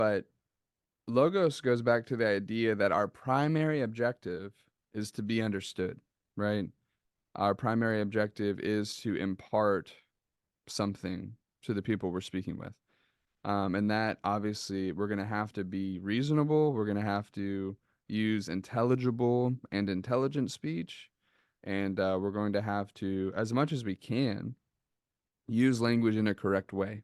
But logos goes back to the idea that our primary objective is to be understood, right? Our primary objective is to impart something to the people we're speaking with. And that obviously we're going to have to be reasonable. We're going to have to use intelligible and intelligent speech. And we're going to have to, as much as we can, use language in a correct way.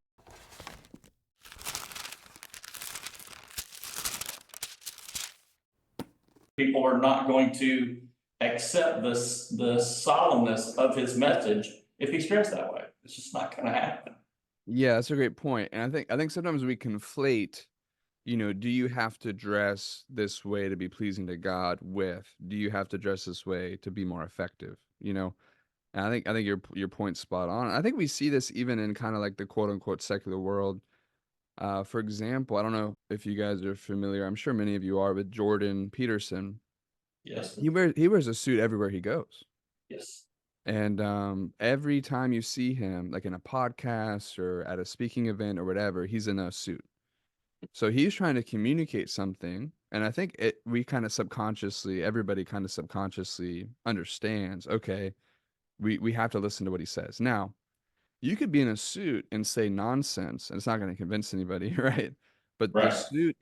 People are not going to accept the solemnness of his message if he's dressed that way. It's just not going to happen. Yeah, that's a great point. And I think sometimes we conflate, do you have to dress this way to be pleasing to God with, do you have to dress this way to be more effective? And I think your point's spot on. I think we see this even in kind of like the quote unquote secular world. For example, I don't know if you guys are familiar. I'm sure many of you are with Jordan Peterson. Yes. He wears a suit everywhere he goes. Yes. And every time you see him, like in a podcast or at a speaking event or whatever, he's in a suit. So he's trying to communicate something, and I think everybody kind of subconsciously understands, okay, we have to listen to what he says. Now, you could be in a suit and say nonsense, and it's not going to convince anybody, right? But the Right. suit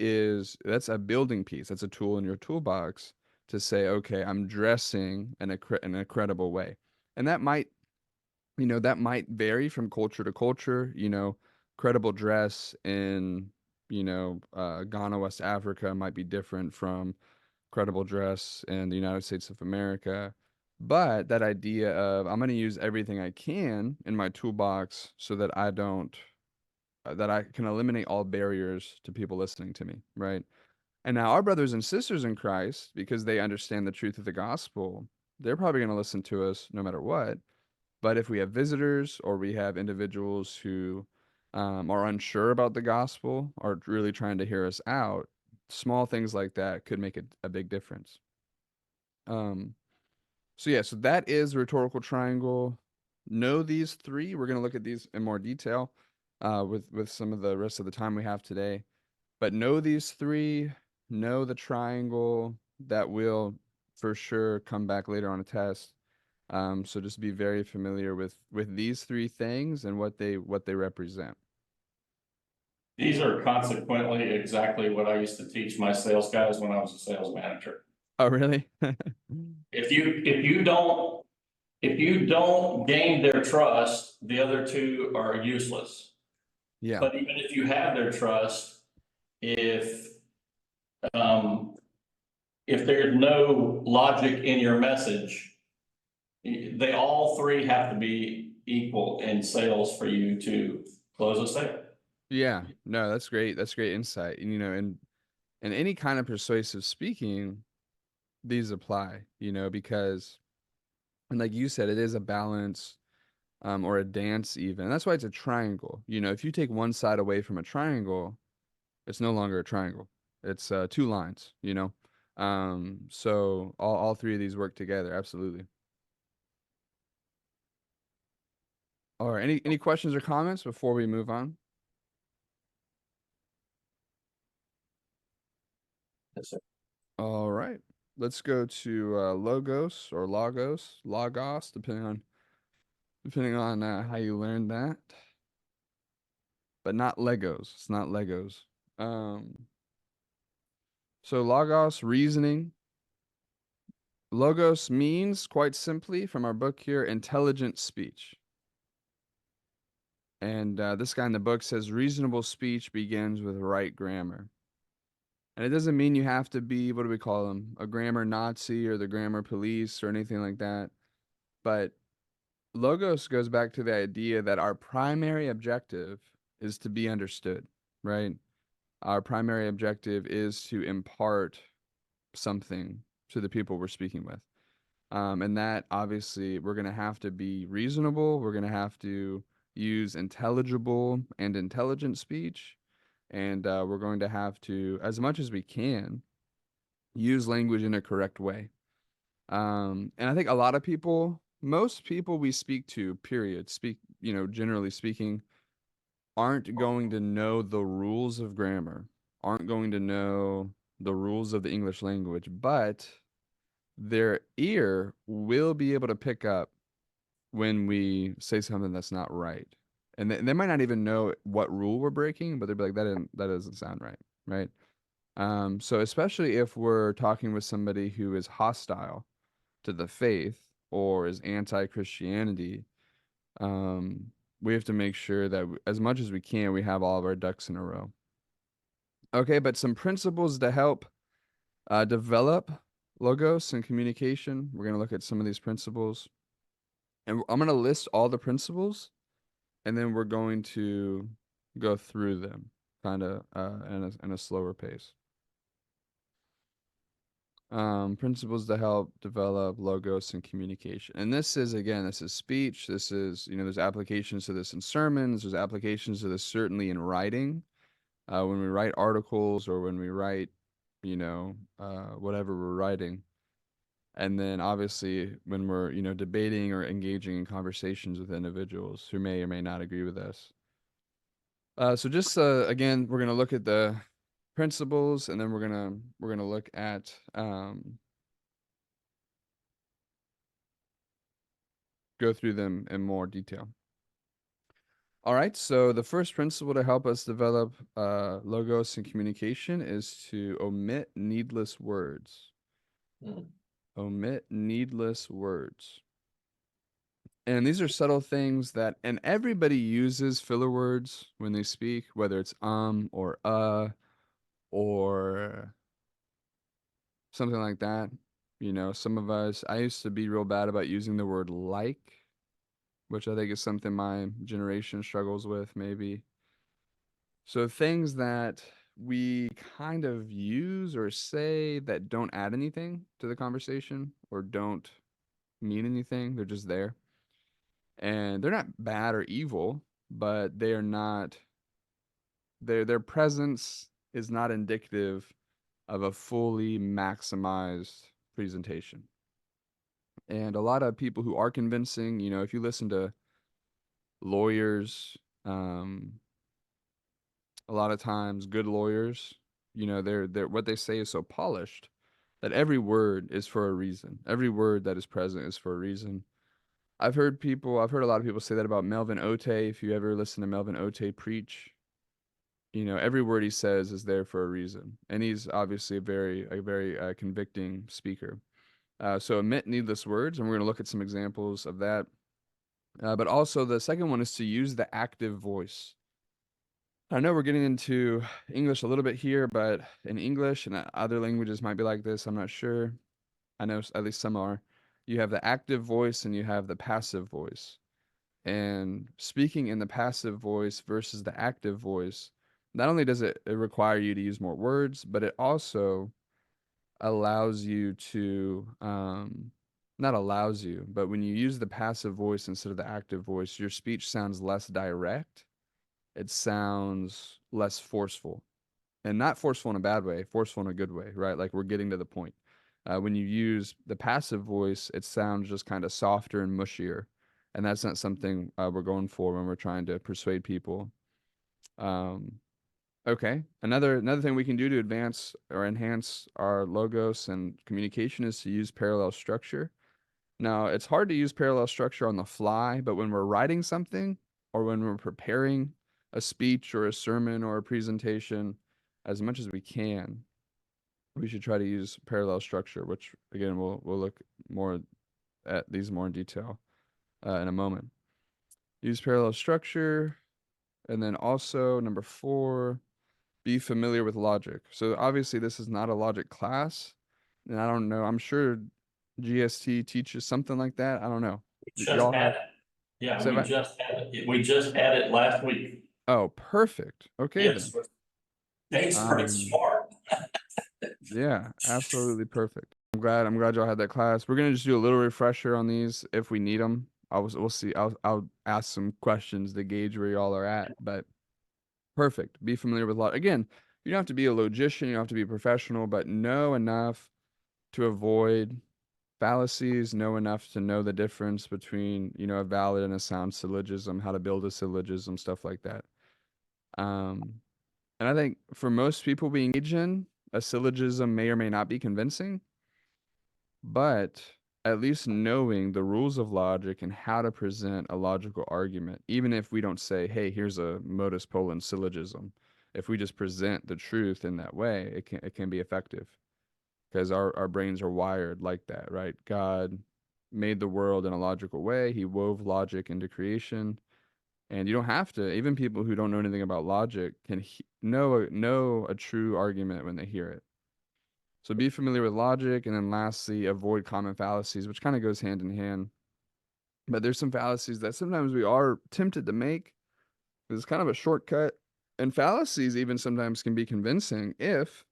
that's a building piece. That's a tool in your toolbox to say, okay, I'm dressing in a credible way. And that might vary from culture to culture. Credible dress in, Ghana, West Africa might be different from credible dress in the United States of America. But that idea of I'm going to use everything I can in my toolbox so that that I can eliminate all barriers to people listening to me, right? And now our brothers and sisters in Christ, because they understand the truth of the gospel, they're probably going to listen to us no matter what. But if we have visitors or we have individuals who are unsure about the gospel, are really trying to hear us out, small things like that could make a big difference. Um, so yeah, so that is the rhetorical triangle. Know these three. We're going to look at these in more detail with some of the rest of the time we have today. But know these three, know the triangle. That will for sure come back later on a test. So just be very familiar with these three things and what they represent. These are consequently exactly what I used to teach my sales guys when I was a sales manager. Oh, really? If you don't gain their trust, the other two are useless. Yeah. But even if you have their trust, um, if there's no logic in your message, they all three have to be equal in sales for you to close a sale. Yeah. No, that's great. That's great insight. And in any kind of persuasive speaking, these apply, because and like you said, it is a balance or a dance even. And that's why it's a triangle. If you take one side away from a triangle, it's no longer a triangle. It's two lines. So all three of these work together, absolutely. All right, any questions or comments before we move on? Yes, sir. All right, let's go to logos, depending on how you learned that, but not Legos. It's not Legos. Um, so logos, reasoning. Logos means, quite simply, from our book here, intelligent speech. And this guy in the book says reasonable speech begins with right grammar. And it doesn't mean you have to be, what do we call them, a grammar Nazi or the grammar police or anything like that. But logos goes back to the idea that our primary objective is to be understood, right? Our primary objective is to impart something to the people we're speaking with. And that obviously we're going to have to be reasonable. We're going to have to use intelligible and intelligent speech. And we're going to have to, as much as we can, use language in a correct way. And I think a lot of people, most people we speak to, period, generally speaking, aren't going to know the rules of grammar, aren't going to know the rules of the English language, but their ear will be able to pick up when we say something that's not right. And they might not even know what rule we're breaking, but they'll be like, that doesn't sound right, right? So especially if we're talking with somebody who is hostile to the faith or is anti-Christianity, um, we have to make sure that as much as we can, we have all of our ducks in a row. Okay, but some principles to help develop logos and communication. We're going to look at some of these principles. And I'm going to list all the principles, and then we're going to go through them kind of in a slower pace. Principles to help develop logos and communication. And this is, again, this is speech. This is, there's applications to this in sermons. There's applications to this certainly in writing. When we write articles or when we write, whatever we're writing. And then obviously when we're, debating or engaging in conversations with individuals who may or may not agree with us. So just again, we're gonna look at the principles, and then we're gonna look at go through them in more detail. All right, so the first principle to help us develop logos and communication is to omit needless words. Mm. Omit needless words. And these are subtle things that, and everybody uses filler words when they speak, whether it's or or something like that. Some of us, I used to be real bad about using the word like, which I think is something my generation struggles with, maybe. So things that we kind of use or say that don't add anything to the conversation or don't mean anything, they're just there. And they're not bad or evil, but they are not their presence is not indicative of a fully maximized presentation. And a lot of people who are convincing, if you listen to lawyers, a lot of times good lawyers, they're what they say is so polished that every word is for a reason. Every word that is present is for a reason. I've heard a lot of people say that about Melvin Ote. If you ever listen to Melvin Ote preach, every word he says is there for a reason. And he's obviously a very convicting speaker. So omit needless words, and we're going to look at some examples of that. But also the second one is to use the active voice. I know we're getting into English a little bit here, but in English and other languages might be like this. I'm not sure. I know at least some are. You have the active voice and you have the passive voice. And speaking in the passive voice versus the active voice, not only does it require you to use more words, but it also allows you to, not allows you, but when you use the passive voice instead of the active voice, your speech sounds less direct. It sounds less forceful, and not forceful in a bad way, forceful in a good way, right? Like we're getting to the point. When you use the passive voice, it sounds just kind of softer and mushier, and that's not something we're going for when we're trying to persuade people. Um, okay, another thing we can do to advance or enhance our logos and communication is to use parallel structure. Now, it's hard to use parallel structure on the fly, but when we're writing something or when we're preparing a speech or a sermon or a presentation, as much as we can, we should try to use parallel structure, which again we'll look more at these more in detail in a moment. Use parallel structure, and then also number 4, be familiar with logic. So obviously this is not a logic class, and I don't know. I'm sure GST teaches something like that. I don't know. We just Y'all had have it. Yeah, say we what? just had it. We just had it last week. Oh, perfect. Okay then. Yes, Dave's pretty Um, smart. yeah, absolutely perfect. I'm glad y'all had that class. We're gonna just do a little refresher on these if we need them. We'll see. I'll ask some questions to gauge where y'all are at. But perfect. Be familiar with a lot. Again, you don't have to be a logician. You don't have to be a professional, but know enough to avoid fallacies. Know enough to know the difference between a valid and a sound syllogism, how to build a syllogism, stuff like that. Um, And I think for most people we engage in, a syllogism may or may not be convincing, but at least knowing the rules of logic and how to present a logical argument, even if we don't say, hey, here's a modus ponens syllogism, if we just present the truth in that way, it can be effective because our brains are wired like that, right? God made the world in a logical way. He wove logic into creation. And you don't have to, even people who don't know anything about logic can know a true argument when they hear it. So be familiar with logic, and then lastly, avoid common fallacies, which kind of goes hand in hand. But there's some fallacies that sometimes we are tempted to make. It's kind of a shortcut. And fallacies even sometimes can be convincing if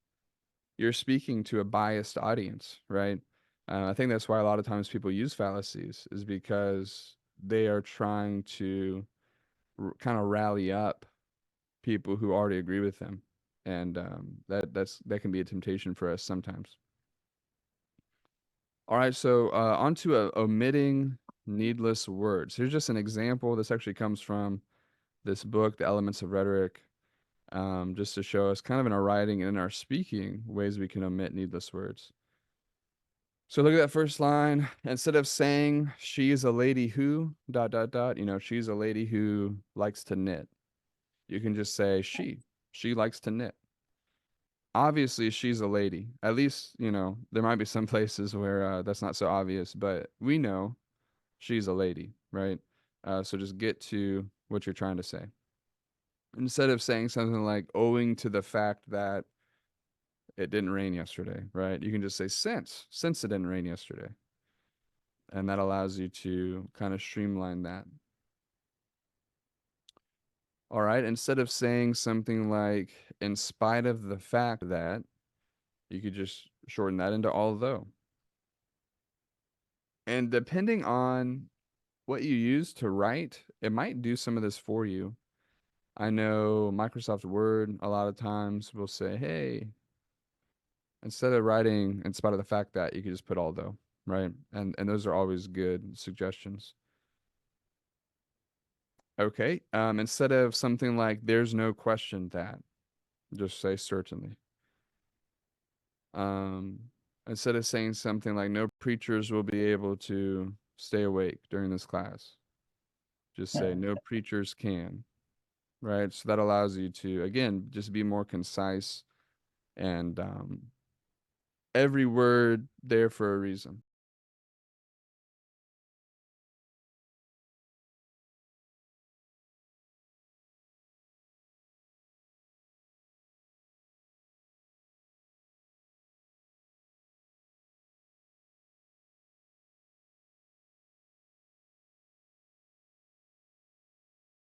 you're speaking to a biased audience, right? I think that's why a lot of times people use fallacies is because they are trying to kind of rally up people who already agree with them, and that can be a temptation for us sometimes. All right, so on to omitting needless words. Here's just an example. This actually comes from this book, The Elements of Rhetoric, just to show us kind of in our writing and in our speaking ways we can omit needless words. So look at that first line. Instead of saying she is a lady who dot dot dot, she's a lady who likes to knit. You can just say she likes to knit. Obviously she's a lady. At least, there might be some places where that's not so obvious, but we know she's a lady, right? So just get to what you're trying to say. Instead of saying something like owing to the fact that it didn't rain yesterday, right? You can just say since it didn't rain yesterday. And that allows you to kind of streamline that. All right, instead of saying something like in spite of the fact that, you could just shorten that into although. And depending on what you use to write, it might do some of this for you. I know Microsoft Word a lot of times will say, hey, instead of writing in spite of the fact that, you could just put although, right? And those are always good suggestions. Okay. Instead of something like there's no question that, just say certainly. Um, Instead of saying something like no preachers will be able to stay awake during this class, just say no preachers can, right? So that allows you to, again, just be more concise and every word there for a reason.